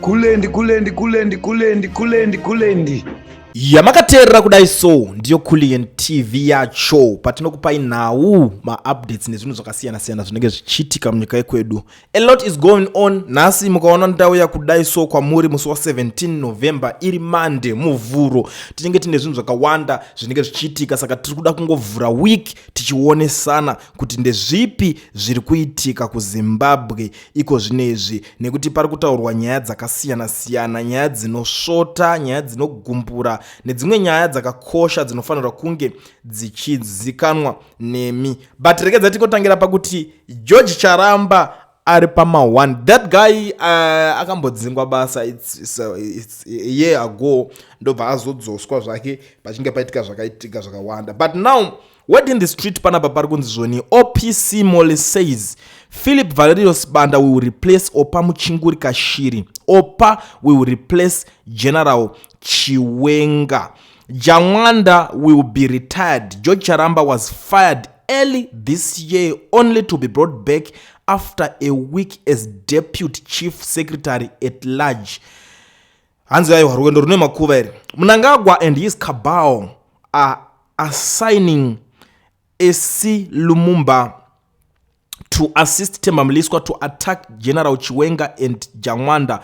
kulendi yamakaterera kudai so ndiyo Kulian TV yacho patinokupai nawu ma-updates nezvinhu zvakasiyana-siyana zvinenge zvichiitika munyika yekwedu. A lot is going on. Nhasi mukaona ndau yakudai so kwamuri musi wa 17 November iri Monday muvhuro tinenge tine zvinhu zvakawanda zvinenge zvichiitika, saka tiri kuda kungovhura week tichionesana kuti ndezvipi zviri kuitika kuZimbabwe iko zvinezvi, nekuti pari kutaurwa nyaya dzakasiyana-siyana, nyaya dzinosvota, nyaya dzinogumbura nedzimwe nyaya dzakakosha dzinofanirwa kunge dzichizikanwa nemi. But rekedza tikotangira pakuti George Charamba ari pama1. That guy akambodzingwa basa it's a year ago, ndobva azodzoswa zvake pachinge paitika zvakaitika zvakawanda. But now word in the street panapa pari kunzi zvoni OPC Mole says Philip Valerio Sibanda will replace Opa Muchinguri Kashiri. Opa will replace General Chiwenga. Jangwanda will be retired. George Charamba was fired early this year only to be brought back after a week as deputy chief secretary at large. Hanzi ayo rwendo rune makuva ere. Mnangagwa and his cabal are assigning AC Lumumba to assist Themba Mliswa to attack General Chiwenga and Jangwanda,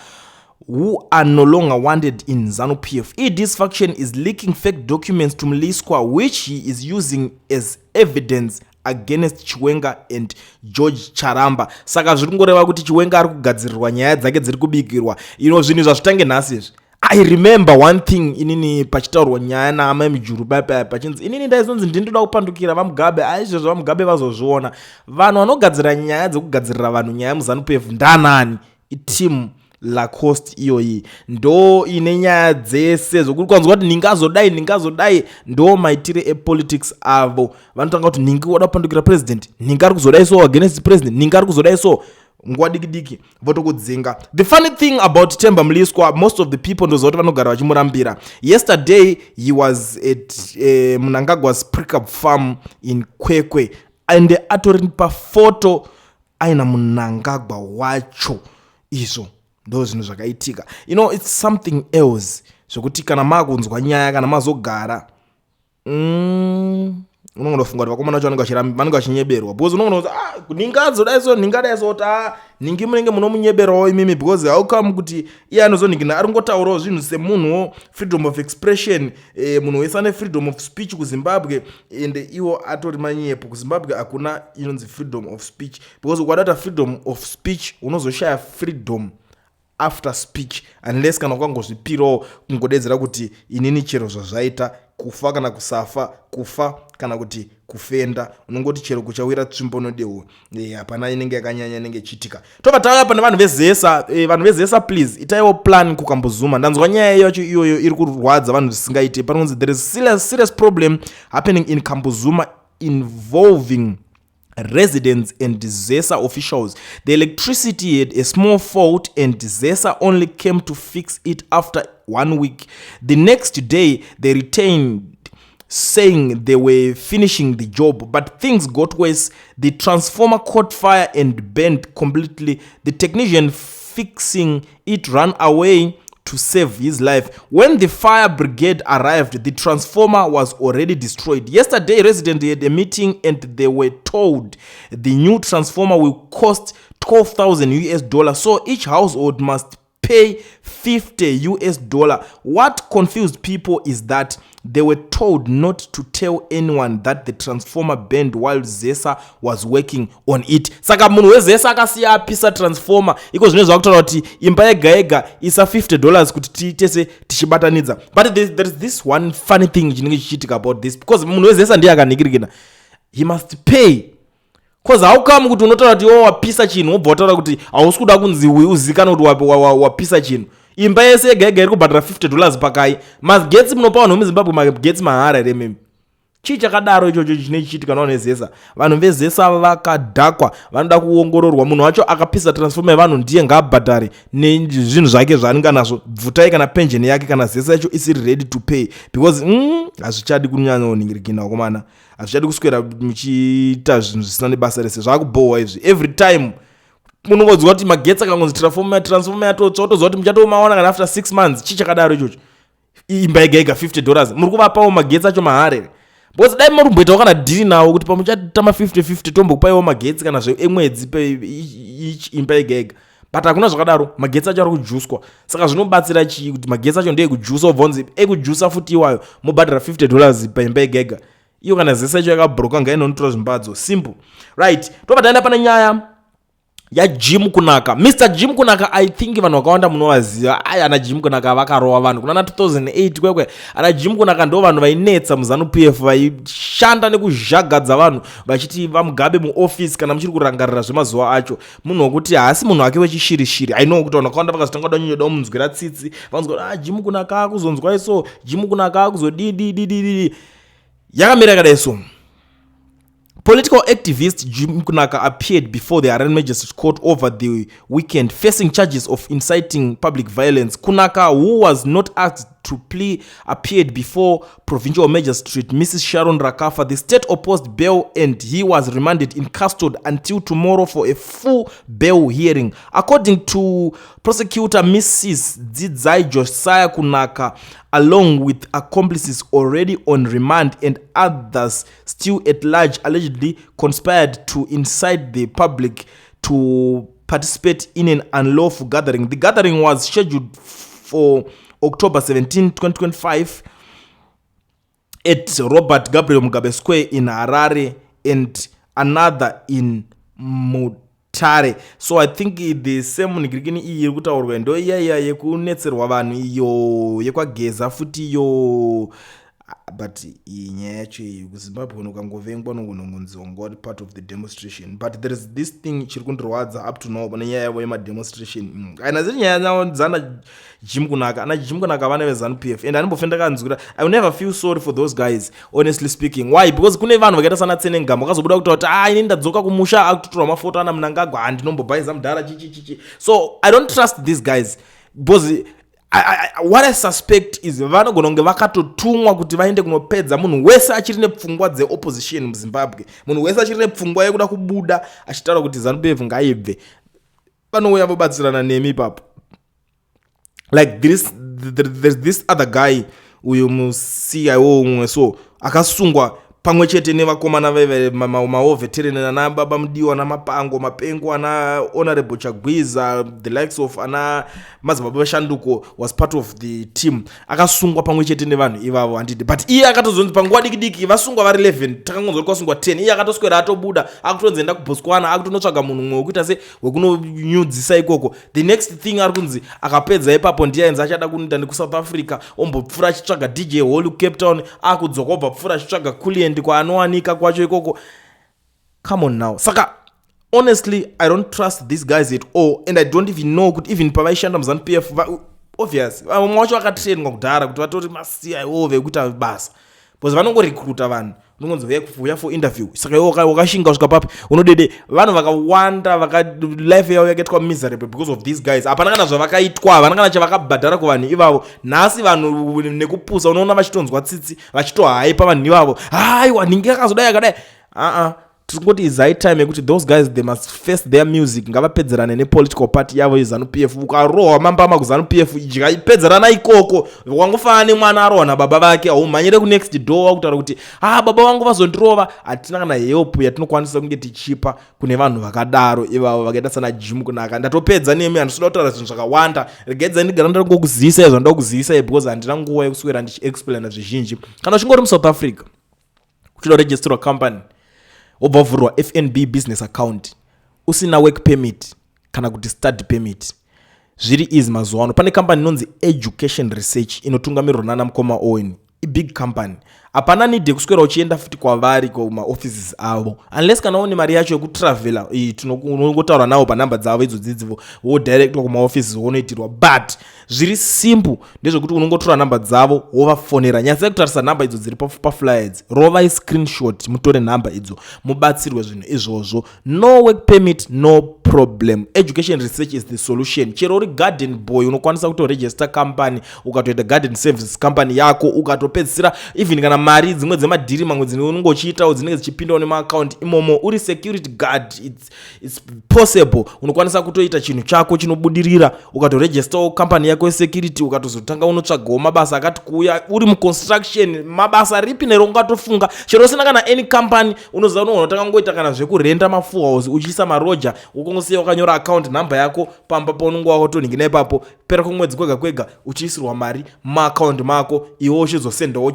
who are no longer wanted in ZANU-PF. This faction is leaking fake documents to Mliswa, which he is using as evidence against Chiwenga and George Charamba. Saka zviri kungoreva kuti Chiwenga ari kugadzirirwa nyaya dzake dziri kubikirwa. Zvinhu zvazvitange nhasi. I remember one thing inini pachitaurwa nyaya naama emijuru pachinzi inini ndaizonzi ndindoda kupandukira vamugabe, aizvozvo vamugabe vazozviona. Vanhu vanogadzira nyaya dzekugadzirira vanhu nyaya muZANU-PF ndanani? Itimu Lacoste iyoyi ndo ine nyaya dzese zvokuti kwanzwa kuti ningazodai ndo maitire epolitics avo. Vanotanga kuti ningi wada kupandukira president, ningi ari kuzodai so against president, ningi ari kuzodai so nguva diki votokudzinga. The funny thing about Themba Mliswa, most of the people ndozoti vanogara vachimurambira. Yesterday he was at Mnangagwa's pickup farm in Kwekwe and atori pafoto aina Mnangagwa wacho. Izvo ndo zvinhu zvakaitika. It's something else zvokuti kana makunzwa nyaya kana mazogara unongofunga kuti vakomana vacho vanenge vachinyeberwa, because unongoona kuti ningadai so ningi munenge munomunyeberawo imimi, because how come kuti iye anozoningina ari ngotaurawo zvinhu semunhuwo freedom of expression, munhu wese ane freedom of speech kuZimbabwe, and iwo atori manyepo. kuZimbabwe hakuna inonzi freedom of speech, because ukadata freedom of speech unozoshaya freedom after speech unless kana ukangozvipirawo kungodedzera kuti inini chero zvazvaita kufa kana kusafa, kufa kana kuti kufenda, unongoti chero kuchawira tsvimbo nodehwe. Hapana inenge yakanyanya inenge ichiitika. Tobva tauya pana vanhu vezesa. Vanhu vezesa please itaiwo plan kukambozuma. Ndanzwa nyaya yacho iyoyo iri kurwadza vanhu zvisingaite. Panonzi there is serious problem happening in Kambozuma involving residents and ZESA officials. The electricity had a small fault and ZESA only came to fix it after 1 week. The next day they returned saying they were finishing the job, but things got worse. The transformer caught fire and burned completely. The technician fixing it ran away to save his life. When the fire brigade arrived, the transformer was already destroyed. Yesterday, residents had a meeting and they were told the new transformer will cost $12,000, so each household must pay $50. What confused people is that they were told not to tell anyone that the transformer burned while ZESA was working on it. Saka munhu weZESA akasiya apisa transformer iko zvine zvakutaura kuti imba yega isa $50 kuti tese tichibatanidza. But there is this one funny thing chinenge chichiitika about this, because munhu weZESA ndiye akanikirikina, he must pay. Because how come kuti unotaura kuti wapisa chinhu wobva wataura kuti hausi kuda kunzi uzikana kuti wapisa chinhu. Imba yese yega iri kubhadhara $50 pakai. Magetsi munopa vanhu vemuZimbabwe magetsi mahara ere mimi. Chii chakadaro ichocho chine chichiitika nawo neZESA. Vanhu veZESA vakadhakwa, vanoda kuongororwa. Munhu wacho akapisa transformer yevanhu ndiye ngaabhadhare nezvinhu zvake zvaanenge nazvo, bvutai kana pension yake kana ZESA yacho isiri ready to pay, because hazvichadi kunyanya kuningirikina wakomana. Hazvichadi kuswera muchiita zvinhu zvisina nebasa rese. Zvakubohwa izvi. Every time munongodzwa kuti magetsi akangonzi transformer yatotsva otoziva kuti muchatomaona kana after 6 months chichakadaro ichocho imba yega $50 muri kuvapawo magetsi acho mahare because dai marumboitawo kana dhiri nawo kuti pamuchatama 50-50 tombokupaiwo magetsi kana emwedzi imba yega but hakuna zvakadaro magetsi acho ari kujuswa saka zvinobatsira chii kuti magetsi acho ndeekujusa obvonzi ekujusa futi iwayo mobhadhara $50 paimba yega iyo kana zese yacho yakabhuroka ngainonotora zvimbadzo simple right tobva taenda pane nyaya yaJim Kunaka. Mr. Jim Kunaka, I think vanhu vakawanda munovaziva. Ana Jim Kunaka vakarova vanhu kuna 2008 kwekwe. Ana Jim Kunaka ndo vanhu vainetsa muZANU-PF vaishanda nekuzhagadza vanhu vachiti vamugabe muoffice kana muchiri kurangarira zvemazuva acho. Munhu wokuti haasi munhu wake wechishiri-shiri. I know kuti vanhu vakawanda vakazotanga kunyonyoda kumunzwira tsitsi. Vanozwa Jim Kunaka akuzonzwa iso, Jim Kunaka akuzodidi. Yakamira yakadai so. Political activist Jim Kunaka appeared before the Arraignment Magistrates Court over the weekend, facing charges of inciting public violence. Kunaka, who was not asked to plea, appeared before Provincial Magistrate Mrs. Sharon Rakafa. The state opposed bail and he was remanded in custody until tomorrow for a full bail hearing. According to prosecutor Mrs. Dzidzai Josiah Kunaka, along with accomplices already on remand and others still at large, allegedly conspired to incite the public to participate in an unlawful gathering. The gathering was scheduled for October 17, 2025 at Robert Gabriel Mugabe Square in Harare and another in Mutare. So I think the same nigirigini iyi kutaurwa ndo iya yekunetserwa vanhu iyo yekwageza futi iyo but inyaya yacho kuZimbabwe ukangovengwa nongonongonzonga part of the demonstration, but there is this thing chiri kundirwadza up to now pane nyaya yavo yemademonstration. Kana ziri nyaya dzavo dzana Jim Kunaka ana Jim Kunaka vana veZANU-PF and andimbofenda kanzwira. I will never feel sorry for those guys, honestly speaking. Why? Because kune vanhu vakaita sana Tsenengamba vakazobuda kutaura kuti ini ndadzoka kumusha akutotora mafoto ana Mnangagwa handinombobhaiza mudhara chichi. So I don't trust these guys because what I suspect is vanogona kunge vakatotumwa kuti vaende kunopedza munhu wese achiri nepfungwa dzeopposition muZimbabwe, munhu wese achiri nepfungwa yekuda kubuda achitaura kuti ZANU-PF ngaibve, vanouya vobatsirana nemi ipapo. Like there's this other guy uyo muCIO umwe so akasungwa pamwe chete nevakomana maoveterani ana baba mudiwa namapango mapengo ana honorable Chagwiza, the likes of ana madzibaba Shanduko was part of the team. Akasungwa pamwe chete nevanhu ivavo handidi, but iye akatozonzi panguva diki vasungwa vari 11 takangonzwa kwasungwa 10. Iye akatoswera atobuda akutonzenda kuBotswana akutonotsvaga munhu mumwe wekuita se wekunonyudzisa ikoko. The next thing ari kunzi akapedza ipapo ndiaenza achada kunoenda nekuSouth Africa ombopfura achitsvaga DJ Hall Cape Town akudzoka obva pfura achitsvaga Kuliend kwa anowanika kwacho ikoko. Come on now. Saka honestly I don't trust these guys at all and I don't even know kuti even pavaishanda muZANU-PF obvious vamwe vacho vakatrainwa kudhara kuti vatori maCIO vekuita basa because vanongorecruita vanhu unongonzi uya for interview. Saka iwe wakashinga kusvika papi unodede vanhu vakawanda life yavo yakaitwa miserable because of these guys. Hapana kana zvavakaitwa, havana kana chavakabhadhara kuvanhu ivavo. Nhasi vanhu nekupusa unoona vachitonzwa tsitsi vachitohaipa vanhu ivavo. Aiwa ningi akazodai akadai. Tirikungoti is high time yekuti those guys they must face their music, ngavapedzerane nepolitical party yavo yeZANU-PF. Ukarohwa mambama kuZANU-PF ikapedzerana ikoko wangofana nemwana arohwa nababa vake haumhanyire kunext door kutaura kuti baba vangu vazondirova. Hatina kana help yatinokwanisa kunge tichipa kune vanhu vakadaro ivavo vakaita sana Jim Kunaka. Ndatopedza nemi handisida kutaura zvinhu zvakawanda. Regedza ndigara ndangokuziisa izvo ndakuzivisa because handina nguva yekuswera ndichiexplaina zvizhinji. Kana uchingori muSouth Africa uchida kuregisterwa company obva vhurwa FNB business account usina work permit kana kuti study permit zviri easy mazuva ano. Pane company inonzi Education Research inotungamirirwa nana Mukoma Owen, big company. Hapana need kuswera uchienda futi kwavari kumaoffices avo unless kana une mari yacho yekutravela unongotaura navo panhamba dzavo idzodzidzivo wodirectwa kumaoffices wonoitirwa, but zviri simple ndezvekuti unongotora nhamba dzavo wovafonera. Nyasai kutarisa nhamba idzo dziri paflyers, rovai screenshot mutore nhamba idzo mubatsirwe zvinhu izvozvo. No work permit, no problem. Education Research is the solution. Chero uri garden boy unokwanisa kutoregister company ukatoita garden services company yako ukatopedzisira even kana mari dzimwe dzemadhiri mamwe unongochiitawo dzinenge dzichipindawo nemaakaunti imomo uri security guard. It's possible unokwanisa kutoita chinhu chako chinobudirira ukatoregistawo company yako yesecurity ukatozotanga unotsvagawo mabasa akati kuuya uri muconstruction, mabasa ripi nero ungatofunga chero usina kana any company unoziva unotanga ngoita kana zvekurenda mafull house uchiisa maroja ukongosiya wakanyora account number yako pamba paunongo wakotoningi naipapo pera kwemwedzi kwega kwega uchiisirwa mari maaccount mako iwo uchizosendawo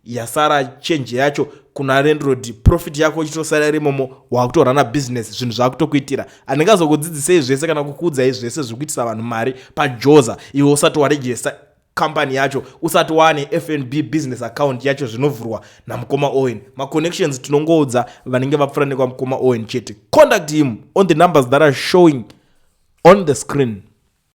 yasara change yacho kuna landlord, profit yako uchitosara rimomo wakutorana business zvinhu zvakutokuitira. Andingazokudzidzisei zvese kana kukuudzai zvese zvikuitisa vanhu mari pajoza iwe usati waregister company yacho, usati wane FNB business account yacho zvinovhurwa namukoma Owen. Ma-connections tinongoudza vanenge vapfuura nekwamukoma Owen chete. Contact him on the numbers that are showing on the screen.